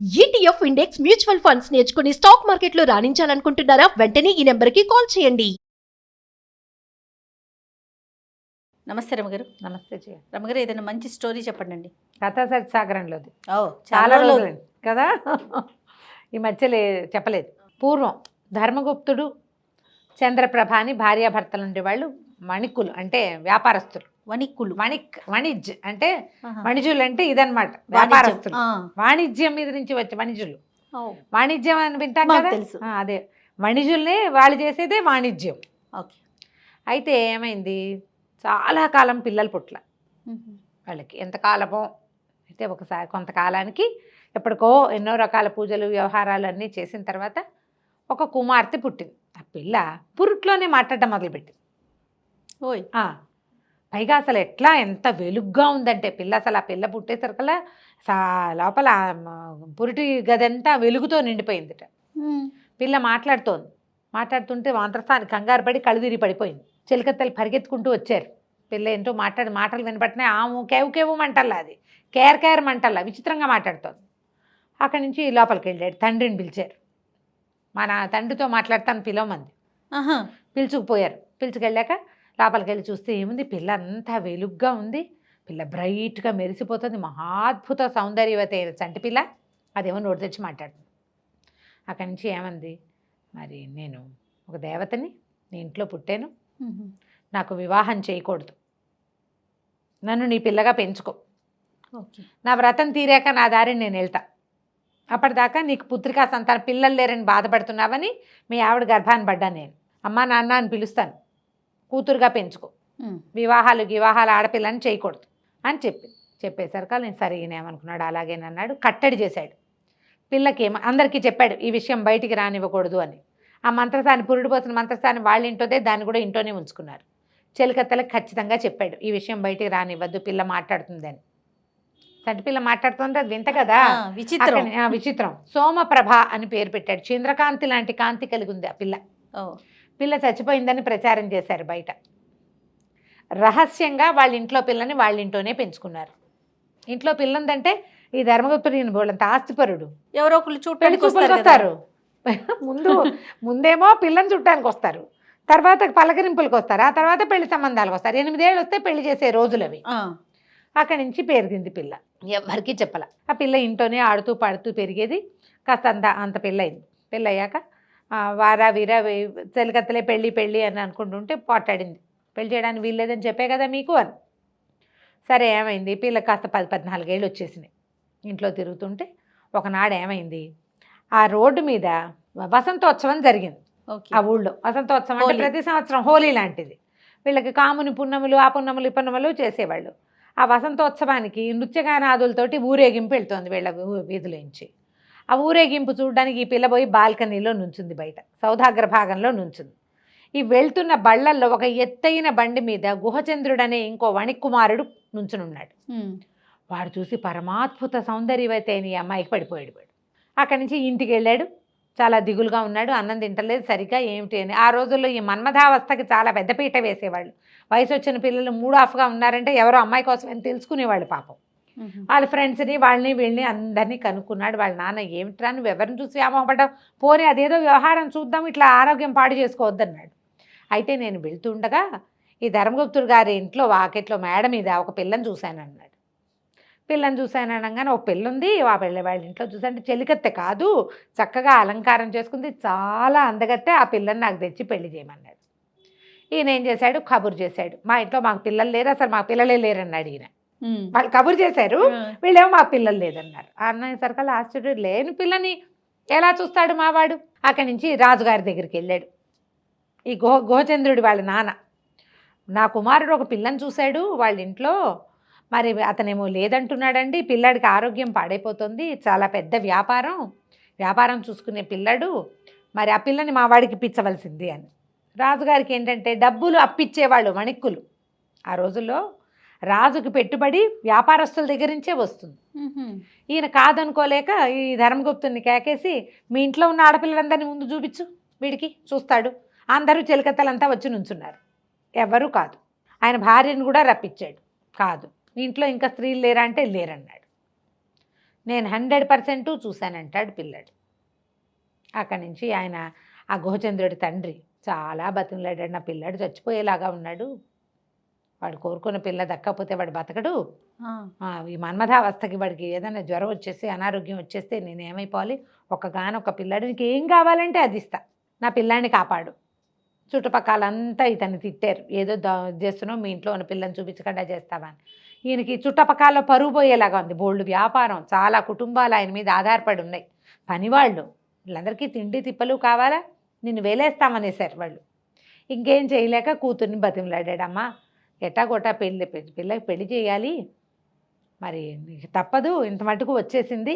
ETF index mutual funds నేర్చుకుని stock మార్కెట్లో రాణించాలనుకుంటున్నారా? వెంటనే ఈ నెంబర్కి కాల్ చేయండి. నమస్తే రమగారు. నమస్తే జయ. రమగారు, ఏదైనా మంచి స్టోరీ చెప్పండి. కథా సత్సాగరంలోది ఓ చాలా రోజులు కదా, ఈ మధ్యలో చెప్పలేదు. పూర్వం ధర్మగుప్తుడు చంద్రప్రభ అని భార్యాభర్తలు ఉండేవాళ్ళు. మణికులు అంటే వ్యాపారస్తులు. వణిజ్ అంటే వణిజులు అంటే ఇదన్నమాట, వ్యాపారస్తులు. వాణిజ్యం మీద నుంచి వచ్చే వణిజులు. వాణిజ్యం అని వింటాం కదా, తెలుసు. అదే వణిజుల్ని వాళ్ళు చేసేదే వాణిజ్యం. ఓకే. అయితే ఏమైంది, చాలా కాలం పిల్లలు పుట్ల వాళ్ళకి. ఎంతకాలమో అయితే ఒకసారి కొంతకాలానికి ఎప్పటికో ఎన్నో రకాల పూజలు వ్యవహారాలు అన్నీ చేసిన తర్వాత ఒక కుమార్తె పుట్టింది. ఆ పిల్ల పురుట్లోనే మాట్లాడడం మొదలుపెట్టింది. ఓయ్. పైగా అసలు ఎంత వెలుగ్గా ఉందంటే పిల్ల, అసలు ఆ పిల్ల పుట్టేసరికల్లా లోపల పురిటి గదంతా వెలుగుతో నిండిపోయిందిట. పిల్ల మాట్లాడుతుంటే మంత్రస్థాన్ని కంగారు పడి కళ్ళుదిరి పడిపోయింది. చిలకత్తలు పరిగెత్తుకుంటూ వచ్చారు. పిల్ల ఏంటో మాటలు వినపట్టినాయి. ఆము కేవు మంటల్లా, అది కేర్ మంటల్లా విచిత్రంగా మాట్లాడుతోంది. అక్కడి నుంచి లోపలికి వెళ్ళాడు. తండ్రిని పిలిచారు. మన తండ్రితో మాట్లాడతాను పిలవమంది. పిలుచుకుపోయారు. పిలుచుకెళ్ళాక లోపలికి వెళ్ళి చూస్తే ఏముంది, పిల్ల అంతా వెలుగ్గా ఉంది. పిల్ల బ్రైట్గా మెరిసిపోతుంది. మహాద్భుత సౌందర్యవతి అయిన చంటి పిల్ల. అదేమో నోటి తెచ్చి మాట్లాడుతుంది. అక్కడి నుంచి ఏమంది, మరి నేను ఒక దేవతని, నీ ఇంట్లో పుట్టాను, నాకు వివాహం చేయకూడదు, నన్ను నీ పిల్లగా పెంచుకో, నా వ్రతం తీరాక నా దారిని నేను వెళ్తా, అప్పటిదాకా నీకు పుత్రికా సంతానం పిల్లలు లేరని బాధపడుతున్నావని మీ ఆవిడ గర్భాన్ని పడ్డా, నేను అమ్మా నాన్న అని పిలుస్తాను, కూతురుగా పెంచుకో, వివాహాలు ఆడపిల్లని చేయకూడదు అని చెప్పేసరికి నేను సరిగినేమనుకున్నాడు. అలాగేనన్నాడు. కట్టడి చేశాడు. పిల్లకి అందరికీ చెప్పాడు ఈ విషయం బయటికి రానివ్వకూడదు అని. ఆ మంత్రసాన్ని, పురుడు పోసిన మంత్రసాన్ని వాళ్ళ ఇంటోదే, దాన్ని కూడా ఇంట్లోనే ఉంచుకున్నారు. చెలికత్తలకు ఖచ్చితంగా చెప్పాడు ఈ విషయం బయటికి రానివ్వద్దు, పిల్ల మాట్లాడుతుందని. చంటి పిల్ల మాట్లాడుతుంటే అది వింత కదా, విచిత్రం. సోమప్రభ అని పేరు పెట్టాడు. చంద్రకాంతి లాంటి కాంతి కలిగి ఉంది ఆ పిల్ల. పిల్ల చచ్చిపోయిందని ప్రచారం చేశారు బయట. రహస్యంగా వాళ్ళ ఇంట్లో పిల్లని వాళ్ళ ఇంట్లోనే పెంచుకున్నారు. ఇంట్లో పిల్ల ఉందంటే ఈ ధర్మగుప్తుడు వాళ్ళంత ఆస్తిపరుడు. ఎవరో ఒకళ్ళు చూడటానికి వస్తారు. ముందేమో పిల్లని చుట్టానికి వస్తారు, తర్వాత పలకరింపులకు వస్తారు, ఆ తర్వాత పెళ్లి సంబంధాలకు వస్తారు. 8 ఏళ్ళు వస్తే పెళ్లి చేసే రోజులు అవి. అక్కడి నుంచి పెరిగింది పిల్ల. ఎవరికి చెప్పాల. ఆ పిల్ల ఇంట్లోనే ఆడుతూ పాడుతూ పెరిగేది. కాస్త అంత పెళ్ళయింది. పెళ్ళయ్యాక వారా వీరా చెలికత్తలే పెళ్ళి అని అనుకుంటుంటే పోటాడింది. పెళ్లి చేయడానికి వీల్లేదని చెప్పే కదా మీకు అని. సరే ఏమైంది, పిల్ల కాస్త 14 ఏళ్ళు వచ్చేసినాయి. ఇంట్లో తిరుగుతుంటే ఒకనాడు ఏమైంది, ఆ రోడ్డు మీద వసంతోత్సవం జరిగింది. ఆ ఊళ్ళో వసంతోత్సవం అంటే ప్రతి సంవత్సరం హోలీ లాంటిది. వీళ్ళకి కాముని పున్నములు, ఆ పున్నములు ఈ పున్నములు చేసేవాళ్ళు. ఆ వసంతోత్సవానికి నృత్యగానాదులతోటి ఊరేగింపు వెళ్తోంది వీళ్ళ వీధులోంచి. ఆ ఊరేగింపు చూడడానికి ఈ పిల్ల పోయి బాల్కనీలో నుంచుంది, బయట సౌధాగ్ర భాగంలో నుంచుంది. ఈ వెళ్తున్న బళ్ళల్లో ఒక ఎత్తైన బండి మీద గుహచంద్రుడనే ఇంకో వణికుమారుడు నుంచునున్నాడు. వాడు చూసి పరమాద్భుత సౌందర్యవతి అయిన ఈ అమ్మాయికి పడిపోయాడు. అక్కడి నుంచి ఇంటికి వెళ్ళాడు. చాలా దిగులుగా ఉన్నాడు. అన్నం తింటలేదు సరిగ్గా. ఏమిటి అని ఆ రోజుల్లో ఈ మన్మథావస్థకి చాలా పెద్దపీట వేసేవాళ్ళు. వయసు వచ్చిన పిల్లలు మూడ్ ఆఫ్గా ఉన్నారంటే ఎవరో అమ్మాయి కోసం అని తెలుసుకునేవాళ్ళు. పాపం వాళ్ళ ఫ్రెండ్స్ని వీళ్ళని అందరినీ కనుక్కున్నాడు. వాళ్ళ నాన్న ఏమిట్రా నువ్వు ఎవరిని చూసి వ్యామోహపడ్డావు, పోనీ అదేదో వ్యవహారం చూద్దాం, ఇట్లా ఆరోగ్యం పాడు చేసుకోవద్దన్నాడు. అయితే నేను వెళ్తుండగా ఈ ధర్మగుప్తుడు గారి ఇంట్లో వాకిట్లో మేడ మీద ఒక పిల్లని చూశానన్నాడు. పిల్లని చూశాననగానే ఒక పిల్ల ఉంది. ఆ పిల్ల వాళ్ళ ఇంట్లో చూసానంటే చెలికత్తె కాదు, చక్కగా అలంకారం చేసుకుంది, చాలా అందగత్తె. ఆ పిల్లని నాకు తెచ్చి పెళ్లి చేయమన్నాడు. ఈయన ఏం చేశాడు, కబురు చేశాడు. మా ఇంట్లో మాకు పిల్లలు లేరు, అసలు మాకు పిల్లలే లేరన్నాడు ఈయన. వాళ్ళు కబురు చేశారు, వీళ్ళేమో మాకు పిల్లలు లేదన్నారు. అన్నసరికల్లా ఆశ్చర్యం, లేని పిల్లని ఎలా చూస్తాడు మావాడు. అక్కడి నుంచి రాజుగారి దగ్గరికి వెళ్ళాడు. ఈ గుహచంద్రుడి వాళ్ళ నాన్న, నా కుమారుడు ఒక పిల్లని చూశాడు వాళ్ళ ఇంట్లో, మరి అతనేమో లేదంటున్నాడండి, పిల్లాడికి ఆరోగ్యం పాడైపోతుంది, చాలా పెద్ద వ్యాపారం చూసుకునే పిల్లాడు, మరి ఆ పిల్లని మా వాడికి ఇప్పించవలసింది అని. రాజుగారికి ఏంటంటే డబ్బులు అప్పిచ్చేవాళ్ళు వణిక్కులు. ఆ రోజుల్లో రాజుకి పెట్టుబడి వ్యాపారస్తుల దగ్గర నుంచే వస్తుంది. ఈయన కాదనుకోలేక ఈ ధర్మగుప్తుని కేకేసి, మీ ఇంట్లో ఉన్న ఆడపిల్లలందరినీ ముందు చూపించు, వీడికి చూస్తాడు. అందరూ చెలికత్తలంతా వచ్చి నుంచున్నారు. ఎవరూ కాదు. ఆయన భార్యను కూడా రప్పించాడు. కాదు, ఇంట్లో ఇంకా స్త్రీలు లేరా అంటే లేరన్నాడు. నేను 100% చూశానంటాడు పిల్లాడు. అక్కడి నుంచి ఆయన ఆ గుహచంద్రుడి తండ్రి చాలా బతిమలాడాడు. నా పిల్లాడు చచ్చిపోయేలాగా ఉన్నాడు, వాడు కోరుకున్న పిల్ల దక్కపోతే వాడు బతకడు, ఈ మన్మథావస్థకి వాడికి ఏదైనా జ్వరం వచ్చేసి అనారోగ్యం వచ్చేస్తే నేను ఏమైపోవాలి, ఒక్కగానొక్క పిల్లాడు, నీకు ఏం కావాలంటే అది ఇస్తా, నా పిల్లాడిని కాపాడు. చుట్టుపక్కలంతా ఇతన్ని తిట్టారు, ఏదో చేస్తున్నావు, మీ ఇంట్లో ఉన్న పిల్లని చూపించకుండా చేస్తావా అని. ఈయనకి చుట్టుపక్కల పరుగు పోయేలాగా ఉంది, బోల్డ్ వ్యాపారం, చాలా కుటుంబాలు ఆయన మీద ఆధారపడి ఉన్నాయి, పనివాళ్ళు, వీళ్ళందరికీ తిండి తిప్పలు కావాలా, నిన్ను వేలేస్తామనేసారు వాళ్ళు. ఇంకేం చేయలేక కూతుర్ని బతిమలాడాడమ్మా, ఎట్టాగొట్టా పిల్లకి పెళ్లి చేయాలి, మరి నీకు తప్పదు, ఇంత మటుకు వచ్చేసింది,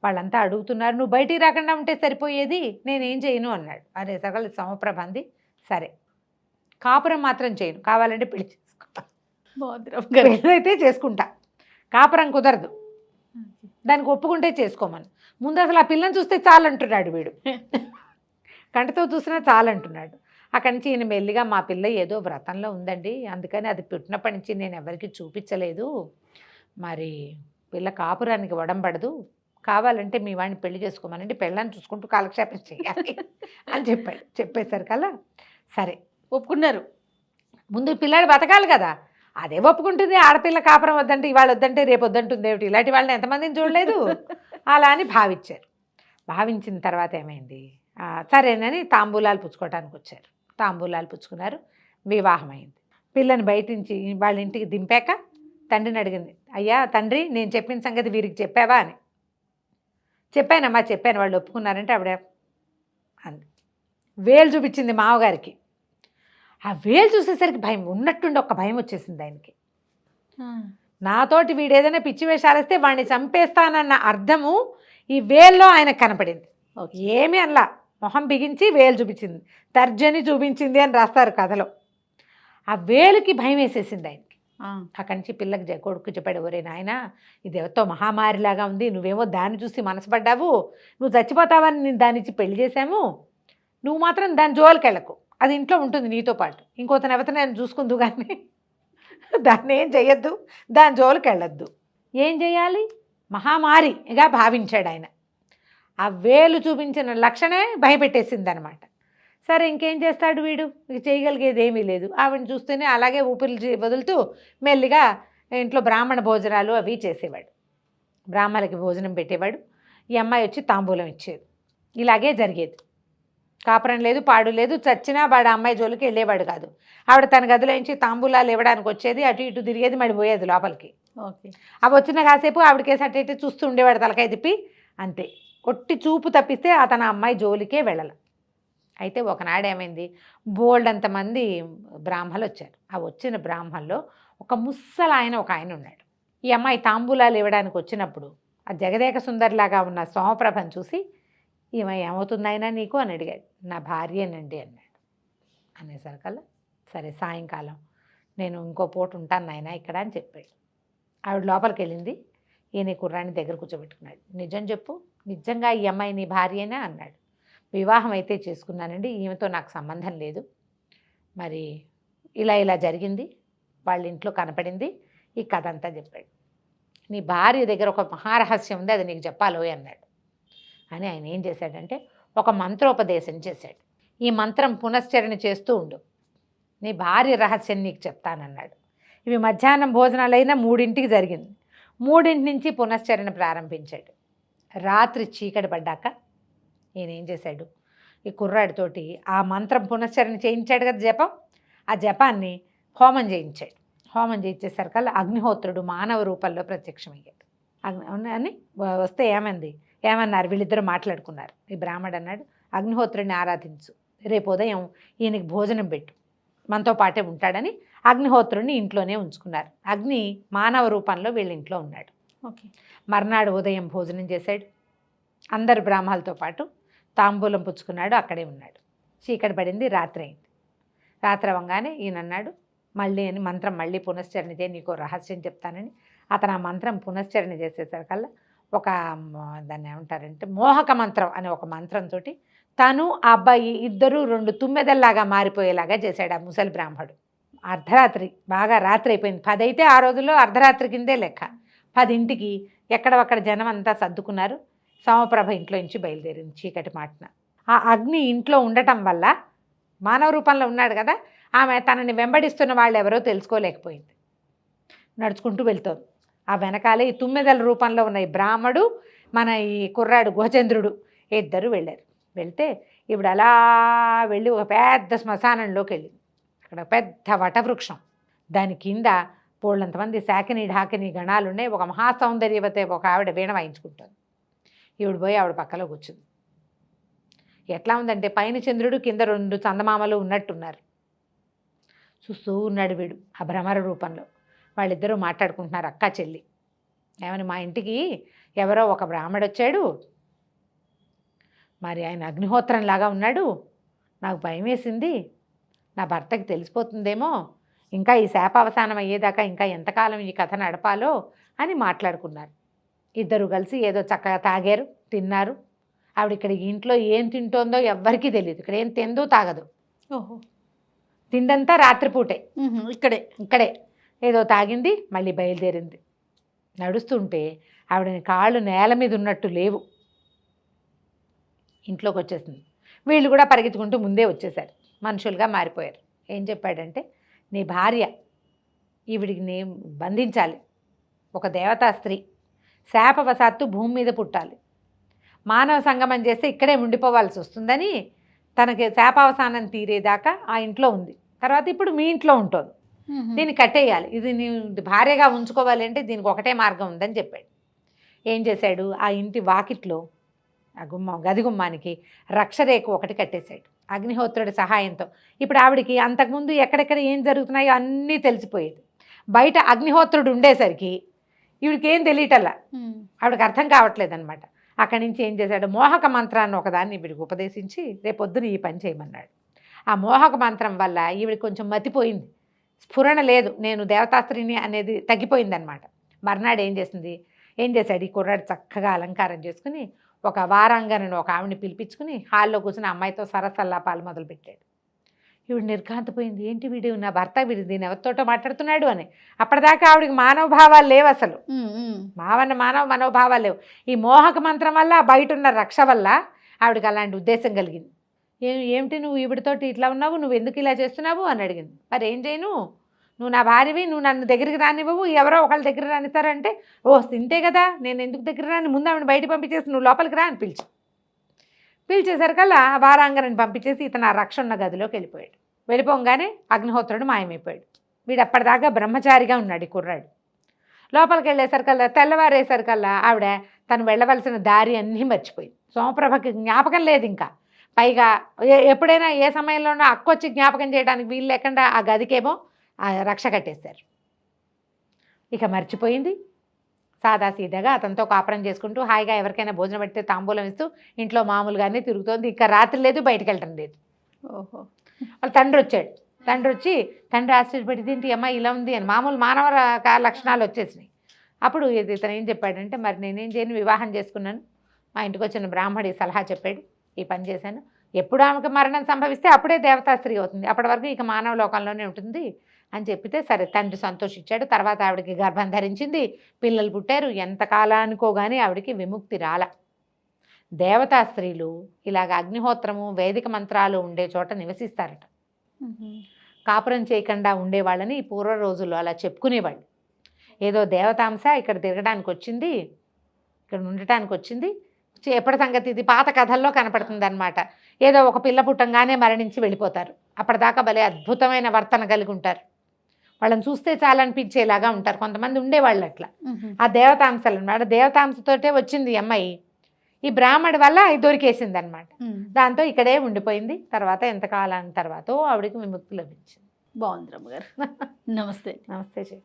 వాళ్ళంతా అడుగుతున్నారు, నువ్వు బయటికి రాకుండా ఉంటే సరిపోయేది, నేనేం చేయను అన్నాడు. అరే సగల సమప్రబంది, సరే కాపురం మాత్రం చేయను, కావాలంటే పెళ్లి చేసుకుంటా, పెళ్ళైతే చేసుకుంటా, కాపురం కుదరదు, దానికి ఒప్పుకుంటే చేసుకోమని. ముందు అసలు ఆ పిల్లని చూస్తే చాలంటున్నాడు వీడు, కంటతో చూసినా చాలంటున్నాడు. అక్కడి నుంచి ఈయన మెల్లిగా, మా పిల్ల ఏదో వ్రతంలో ఉందండి, అందుకని అది పుట్టినప్పటి నుంచి నేను ఎవరికి చూపించలేదు, మరి పిల్ల కాపురానికి వడంబడదు, కావాలంటే మీ వాడిని పెళ్లి చేసుకోమనండి, పెళ్ళని చూసుకుంటూ కాలక్షేపం చేయాలి అని చెప్పాడు. చెప్పేసరికల్లా సరే ఒప్పుకున్నారు. ముందు పిల్లాడు బతకాలి కదా, అదే ఒప్పుకుంటుంది. ఆడపిల్ల కాపురం వద్దంటే ఇవాళ వద్దంటే రేపు వద్దంటుంది ఏమిటి, ఇలాంటి వాళ్ళని ఎంతమందిని చూడలేదు. అలా అని భావించారు. భావించిన తర్వాత ఏమైంది, సరేనని తాంబూలాలు పుచ్చుకోవడానికి వచ్చారు. తాంబూలాలు పుచ్చుకున్నారు, వివాహం అయింది. పిల్లని బయట నుంచి వాళ్ళ ఇంటికి దింపాక తండ్రిని అడిగింది, అయ్యా తండ్రి, నేను చెప్పిన సంగతి వీరికి చెప్పావా అని. చెప్పానమ్మా చెప్పాను, వాళ్ళు ఒప్పుకున్నారంటే ఆవిడ అంది. వేలు చూపించింది మామగారికి. ఆ వేలు చూసేసరికి భయం, ఉన్నట్టుండి ఒక భయం వచ్చేసింది ఆయనకి. నాతోటి వీడు ఏదైనా పిచ్చి వేషాలు వేస్తే వాడిని చంపేస్తానన్న అర్థము ఈ వేల్లో ఆయనకు కనపడింది. ఏమీ అనలా, మొహం బిగించి వేలు చూపించింది, తర్జని చూపించింది అని రాస్తారు కథలో. ఆ వేలుకి భయం వేసేసింది ఆయనకి. అక్కడి నుంచి పిల్లకి కొడుకు చెప్పాడు, ఒరే నాయన, ఇది ఎవరితో మహామారిలాగా ఉంది, నువ్వేమో దాన్ని చూసి మనసుపడ్డావు, నువ్వు చచ్చిపోతావని నేను దాని ఇచ్చి పెళ్లి చేశాము, నువ్వు మాత్రం దాని జోలికి వెళ్ళకు, అది ఇంట్లో ఉంటుంది నీతో పాటు, ఇంకోతను ఎవరితో నేను చూసుకుందు కానీ దాన్ని ఏం చెయ్యొద్దు, దాని జోలికి వెళ్ళొద్దు. ఏం చేయాలి, మహామారిగా భావించాడు ఆయన. ఆ వేలు చూపించిన లక్షణమే భయపెట్టేసింది అనమాట. సరే ఇంకేం చేస్తాడు వీడు, చేయగలిగేది ఏమీ లేదు. ఆవిడని చూస్తేనే అలాగే ఊపిరి వదులుతూ మెల్లిగా ఇంట్లో బ్రాహ్మణ భోజనాలు అవి చేసేవాడు, బ్రాహ్మణులకి భోజనం పెట్టేవాడు. ఈ అమ్మాయి వచ్చి తాంబూలం ఇచ్చేది. ఇలాగే జరిగేది. కాపురం లేదు, పాడు లేదు, చచ్చినా వాడు అమ్మాయి జోలికి వెళ్ళేవాడు కాదు. ఆవిడ తన గదిలో నుంచి తాంబూలాలు ఇవ్వడానికి వచ్చేది, అటు ఇటు తిరిగేది, మడిపోయేది లోపలికి. ఓకే, అవి వచ్చిన కాసేపు ఆవిడకేసి అటు ఇటు చూస్తూ ఉండేవాడు తలకాయ తిప్పి, అంతే. కొట్టి చూపు తప్పిస్తే అతను అమ్మాయి జోలికే వెళ్ళాల. అయితే ఒకనాడు ఏమైంది, బోల్డంతమంది బ్రాహ్మలు వచ్చారు. ఆ వచ్చిన బ్రాహ్మణుల్లో ఒక ముసలాయన ఒక ఆయన ఉన్నాడు. ఈ అమ్మాయి తాంబూలాలు ఇవ్వడానికి వచ్చినప్పుడు ఆ జగదేక సుందరిలాగా ఉన్న సోమప్రభను చూసి, ఈమె ఏమవుతుందైనా నీకు అని అడిగాడు. నా భార్యేనండి అన్నాడు. అనేసరికల్లా సరే సాయంకాలం నేను ఇంకో పూట ఉంటాను నాయన ఇక్కడ అని చెప్పాడు. ఆవిడ లోపలికి వెళ్ళింది. ఈయన కుర్రాన్ని దగ్గర కూర్చోబెట్టుకున్నాడు. నిజం చెప్పు, నిజంగా ఈ అమ్మాయి నీ భార్యేనా అన్నాడు. వివాహం అయితే చేసుకున్నానండి, ఈమెతో నాకు సంబంధం లేదు, మరి ఇలా జరిగింది, వాళ్ళ ఇంట్లో కనపడింది, ఈ కథ అంతా చెప్పాడు. నీ భార్య దగ్గర ఒక మహారహస్యం ఉంది, అది నీకు చెప్పాలోయ్ అన్నాడు. అని ఆయన ఏం చేశాడంటే ఒక మంత్రోపదేశం చేశాడు. ఈ మంత్రం పునశ్చరణ చేస్తూ ఉండు, నీ భార్య రహస్యం నీకు చెప్తానన్నాడు. ఇవి మధ్యాహ్నం భోజనాలైనా 3ంటికి జరిగింది. 3ంటి నుంచి పునశ్చరణ ప్రారంభించాడు. రాత్రి చీకటి పడ్డాక ఈయన ఏం చేశాడు, ఈ కుర్రాడితోటి ఆ మంత్రం పునశ్చరణ చేయించాడు కదా జపం, ఆ జపాన్ని హోమం చేయించాడు. హోమం చేయించేసరికల్లా అగ్నిహోత్రుడు మానవ రూపంలో ప్రత్యక్షమయ్యాడు. అని వస్తే ఏమన్నారు వీళ్ళిద్దరూ మాట్లాడుకున్నారు. ఈ బ్రాహ్మడు అన్నాడు, అగ్నిహోత్రుడిని ఆరాధించు, రేపు ఉదయం ఈయనకి భోజనం పెట్టు, మనతో పాటే ఉంటాడని అగ్నిహోత్రుడిని ఇంట్లోనే ఉంచుకున్నారు. అగ్ని మానవ రూపంలో వీళ్ళ ఇంట్లో ఉన్నాడు. ఓకే, మర్నాడు ఉదయం భోజనం చేశాడు, అందరు బ్రాహ్మణులతో పాటు తాంబూలం పుచ్చుకున్నాడు, అక్కడే ఉన్నాడు. చీకటి పడింది, రాత్రి అయింది. రాత్రి అవ్వగానే ఈయన అన్నాడు, మళ్ళీ అని మంత్రం మళ్ళీ పునశ్చరణ చేయి, నీకు రహస్యం చెప్తానని. అతను ఆ మంత్రం పునశ్చరణ చేసేసరికల్లా ఒక దాన్ని ఏమంటారంటే మోహక మంత్రం అనే ఒక మంత్రంతో తను ఆ అబ్బాయి ఇద్దరు 2 తుమ్మెదల్లాగా మారిపోయేలాగా చేశాడు ఆ ముసలి బ్రాహ్మడు. అర్ధరాత్రి, బాగా రాత్రి అయిపోయింది. 10 అయితే ఆ రోజుల్లో అర్ధరాత్రి కిందే లెక్క. 10ంటికి ఎక్కడొక్కడ జనం అంతా సర్దుకున్నారు. సోమప్రభ ఇంట్లో నుంచి బయలుదేరింది చీకటి మాటన. ఆ అగ్ని ఇంట్లో ఉండటం వల్ల మానవ రూపంలో ఉన్నాడు కదా, ఆమె తనని వెంబడిస్తున్న వాళ్ళు ఎవరో తెలుసుకోలేకపోయింది. నడుచుకుంటూ వెళ్తోంది. ఆ వెనకాలే ఈ తుమ్మెదల రూపంలో ఉన్న ఈ బ్రాహ్మడు, మన ఈ కుర్రాడు గోచంద్రుడు ఇద్దరు వెళ్ళారు. వెళ్తే ఇప్పుడు అలా వెళ్ళి ఒక పెద్ద శ్మశానంలోకి వెళ్ళింది. అక్కడ పెద్ద వటవృక్షం, దాని కింద పోళ్ళంతమంది శాకిని ఢాకిని గణాలు ఉన్నాయి. ఒక మహాసౌందర్యవతే ఒక ఆవిడ వీణ వాయించుకుంటుంది. ఈవిడ పోయి ఆవిడ పక్కలో కూర్చుంది. ఎట్లా ఉందంటే పైన చంద్రుడు కింద 2 చందమామలు ఉన్నట్టున్నారు. చూస్తూ ఉన్నాడు వీడు ఆ భ్రమర రూపంలో. వాళ్ళిద్దరూ మాట్లాడుకుంటున్నారు, అక్క చెల్లి. ఏమని, మా ఇంటికి ఎవరో ఒక బ్రాహ్మడు వచ్చాడు, మరి ఆయన అగ్నిహోత్రంలాగా ఉన్నాడు, నాకు భయం వేసింది, నా భర్తకి తెలిసిపోతుందేమో, ఇంకా ఈ శాపావసానం అయ్యేదాకా ఇంకా ఎంతకాలం ఈ కథ నడపాలో అని మాట్లాడుకున్నారు. ఇద్దరు కలిసి ఏదో చక్కగా తాగారు, తిన్నారు. ఆవిడ ఇక్కడ ఇంట్లో ఏం తింటోందో ఎవ్వరికీ తెలియదు. ఇక్కడ ఏం తిందో తాగదు. ఓహో, తిండంతా రాత్రిపూటే. ఇక్కడే ఏదో తాగింది, మళ్ళీ బయలుదేరింది. నడుస్తుంటే ఆవిడని కాళ్ళు నేల మీద ఉన్నట్టు లేవు. ఇంట్లోకి వచ్చేసింది. వీళ్ళు కూడా పరిగెత్తుకుంటూ ముందే వచ్చేసారు, మనుషులుగా మారిపోయారు. ఏం చెప్పాడంటే, నీ భార్య ఈవిడికి నీ బంధించాలి, ఒక దేవతా స్త్రీ, శాపవశాత్తు భూమి మీద పుట్టాలి, మానవ సంగమం చేస్తే ఇక్కడే ఉండిపోవాల్సి వస్తుందని తనకి శాపావసానం తీరేదాకా ఆ ఇంట్లో ఉంది. తర్వాత ఇప్పుడు మీ ఇంట్లో ఉంటుంది, దీన్ని కట్టేయాలి, ఇది నీ భార్యగా ఉంచుకోవాలి అంటే దీనికి ఒకటే మార్గం ఉందని చెప్పాడు. ఏం చేశాడు, ఆ ఇంటి వాకిట్లో ఆ గది గుమ్మానికి రక్షరేఖ ఒకటి కట్టేశాడు అగ్నిహోత్రుడి సహాయంతో. ఇప్పుడు ఆవిడికి అంతకుముందు ఎక్కడెక్కడ ఏం జరుగుతున్నాయో అన్నీ తెలిసిపోయేది. బయట అగ్నిహోత్రుడు ఉండేసరికి ఈవిడికి ఏం తెలియటల్లా, ఆవిడకి అర్థం కావట్లేదన్నమాట. అక్కడి నుంచి ఏం చేశాడు, మోహక మంత్రాన్ని ఒకదాన్ని ఈవిడికి ఉపదేశించి రేపొద్దున ఈ పని చేయమన్నాడు. ఆ మోహక మంత్రం వల్ల ఈవిడికి కొంచెం మతిపోయింది, స్ఫురణ లేదు, నేను దేవతాస్త్రిని అనేది తగ్గిపోయిందనమాట. మర్నాడు ఏం చేశాడు, ఈ కుర్రాడు చక్కగా అలంకారం చేసుకుని ఒక వారాంగనను ఒక ఆవిడని పిలిపించుకుని హాల్లో కూర్చుని అమ్మాయితో సరసల్లాపాలు మొదలుపెట్టాడు. ఈవిడ నిర్ఘాంతపోయింది, ఏంటి వీడు నా భర్త, వీడు దీని ఎవరితోటో మాట్లాడుతున్నాడు అని. అప్పటిదాకా ఆవిడికి మానవభావాలు లేవు, అసలు మానవ మనోభావాలు లేవు. ఈ మోహక మంత్రం వల్ల, బయట ఉన్న రక్ష వల్ల ఆవిడకి అలాంటి ఉద్దేశం కలిగింది. ఏమిటి నువ్వు ఈవిడితోటి ఇట్లా ఉన్నావు, నువ్వు ఎందుకు ఇలా చేస్తున్నావు అని అడిగింది. మరి ఏం చేయను, నువ్వు నా భార్యవి, నువ్వు నన్ను దగ్గరికి రానివ్వవు, ఎవరో ఒకళ్ళ దగ్గర రానిస్తారంటే, ఓ తింటే కదా నేను ఎందుకు దగ్గర రాని, ముందు ఆవిడ బయట పంపించేసి నువ్వు లోపలికి రా అని పిలిచేసరికల్లా వారాంగనని పంపించేసి ఇతను ఆ రక్ష ఉన్న గదిలోకి వెళ్ళిపోయాడు. వెళ్ళిపోగానే అగ్నిహోత్రుడు మాయమైపోయాడు. వీడు అప్పటిదాకా బ్రహ్మచారిగా ఉన్నాడు ఈ కుర్రాడు. లోపలికి వెళ్ళేసరికల్లా తెల్లవారేసరికల్లా ఆవిడ తను వెళ్ళవలసిన దారి అన్నీ మర్చిపోయింది. సోమప్రభకి జ్ఞాపకం లేదు ఇంకా. పైగా ఎప్పుడైనా ఏ సమయంలోనో అక్కొచ్చి జ్ఞాపకం చేయడానికి వీలు లేకుండా ఆ గదికేమో ఆ రక్ష కట్టేశారు. ఇక మర్చిపోయింది. సాదాసీదాగా అతనితో కాపురం చేసుకుంటూ హాయిగా ఎవరికైనా భోజనం పెడితే తాంబూలం ఇస్తూ ఇంట్లో మామూలుగానే తిరుగుతోంది. ఇంకా రాత్రి లేదు, బయటకు వెళ్ళటం లేదు. ఓహో, వాళ్ళ తండ్రి వచ్చాడు. తండ్రి ఆశ్చర్యపడింది, ఏంటి అమ్మ ఇలా ఉంది అని. మామూలు మానవ లక్షణాలు వచ్చేసినాయి. అప్పుడు ఇతను ఏం చెప్పాడంటే, మరి నేనేం చేయను, వివాహం చేసుకున్నాను, మా ఇంటికి వచ్చిన బ్రాహ్మడి సలహా చెప్పాడు, ఈ పని చేశాను, ఎప్పుడు ఆమెకు మరణం సంభవిస్తే అప్పుడే దేవతా స్త్రీ అవుతుంది, అప్పటి వరకు ఇక మానవ లోకంలోనే ఉంటుంది అని చెప్పితే సరే తండ్రి సంతోషించాడు. తర్వాత ఆవిడకి గర్భం ధరించింది, పిల్లలు పుట్టారు. ఎంతకాలానికో కానీ ఆవిడకి విముక్తి రాల. దేవతా స్త్రీలు ఇలాగ అగ్నిహోత్రము వేదిక మంత్రాలు ఉండే చోట నివసిస్తారట. కాపురం చేయకుండా ఉండేవాళ్ళని ఈ పూర్వ రోజుల్లో అలా చెప్పుకునేవాళ్ళు. ఏదో దేవతాంశ ఇక్కడ తిరగడానికి వచ్చింది, ఇక్కడ ఉండటానికి వచ్చింది, ఎప్పటి సంగతి ఇది పాత కథల్లో కనపడుతుంది అనమాట. ఏదో ఒక పిల్ల పుట్టంగానే మరణించి వెళ్ళిపోతారు. అప్పటిదాకా భలే అద్భుతమైన వర్తన కలిగి ఉంటారు. వాళ్ళని చూస్తే చాలా అనిపించేలాగా ఉంటారు. కొంతమంది ఉండేవాళ్ళు అట్లా. ఆ దేవతాంశాలు అనమాట. దేవతాంశతోటే వచ్చింది ఈ అమ్మాయి. ఈ బ్రాహ్మడి వల్ల దొరికేసింది అనమాట. దాంతో ఇక్కడే ఉండిపోయింది. తర్వాత ఎంతకాలం తర్వాత ఆవిడకి విముక్తి లభించింది. బాగుంది రమ్మగారు. నమస్తే. నమస్తే చెయ్యి.